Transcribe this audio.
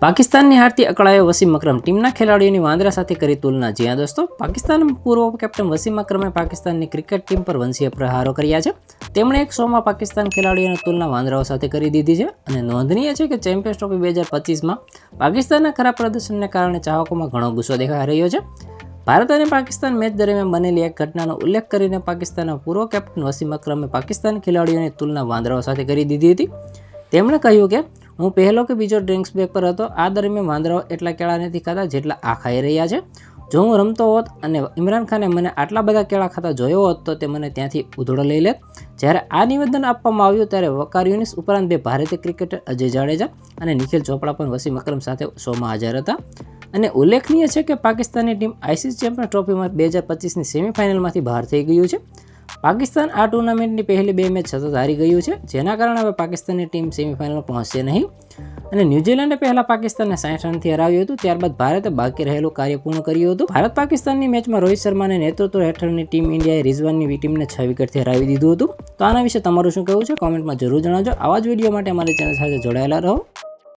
પાકિસ્તાનની હારથી અકળાયો વસીમ અકરમ ટીમના ખેલાડીઓની વાંદરા સાથે કરી તુલના. જી હા દોસ્તો, પાકિસ્તાનના પૂર્વ કેપ્ટન વસીમ અકરમે પાકિસ્તાનની ક્રિકેટ ટીમ પર વંશીય પ્રહારો કર્યા છે. તેમણે એક શોમાં પાકિસ્તાન ખેલાડીઓની તુલના વાંદરાઓ સાથે કરી દીધી છે અને નોંધનીય છે કે ચેમ્પિયન્સ ટ્રોફી 2025માં પાકિસ્તાનના ખરાબ પ્રદર્શનને કારણે ચાહકોમાં ઘણો ગુસ્સો દેખાઈ રહ્યો છે. ભારત અને પાકિસ્તાન મેચ દરમિયાન બનેલી એક ઘટનાનો ઉલ્લેખ કરીને પાકિસ્તાનના પૂર્વ કેપ્ટન વસીમ અકરમે પાકિસ્તાન ખેલાડીઓની તુલના વાંદરાઓ સાથે કરી દીધી હતી. તેમણે કહ્યું કે હું પહેલો કે બીજો ડ્રિંક્સ બ્રેક પર હતો. આ દરમિયાન વાંદરાઓ એટલા કેળા નથી ખાતા જેટલા આ ખાઈ રહ્યા છે. જો હું રમતો હોત અને ઇમરાન ખાને મને આટલા બધા કેળા ખાતા જોયો હોત તો તે મને ત્યાંથી ઉધડો લઈ લેત. જ્યારે આ નિવેદન આપવામાં આવ્યું ત્યારે વકાર યુનિસ ઉપરાંત બે ભારતીય ક્રિકેટર અજય જાડેજા અને નિખિલ ચોપડા પણ વસીમ અકરમ સાથે શોમાં હાજર હતા. અને ઉલ્લેખનીય છે કે પાકિસ્તાનની ટીમ આઈસીસી ચેમ્પિયન્સ ટ્રોફીમાં 2025ની સેમીફાઇનલમાંથી બહાર થઈ ગયું છે. પાકિસ્તાન આ ટુર્નામેન્ટની પહેલી બે મેચ સતત હારી ગયું છે, જેના કારણે હવે પાકિસ્તાનની ટીમ સેમીફાઇનલ પહોંચશે નહીં. અને ન્યૂઝીલેન્ડે પહેલા પાકિસ્તાનને 60 રનથી હરાવ્યું હતું. ત્યારબાદ ભારતે બાકી રહેલું કાર્ય પૂર્ણ કર્યું હતું. ભારત પાકિસ્તાનની મેચમાં રોહિત શર્માના નેતૃત્વ હેઠળની ટીમ ઇન્ડિયાએ રિઝવાનની ટીમને 6 વિકેટથી હરાવી દીધું હતું. તો આના વિશે તમારું શું કહેવું છે? કોમેન્ટમાં જરૂર જણાવજો. આવા જ વિડીયો માટે અમારી ચેનલ સાથે જોડાયેલા રહો.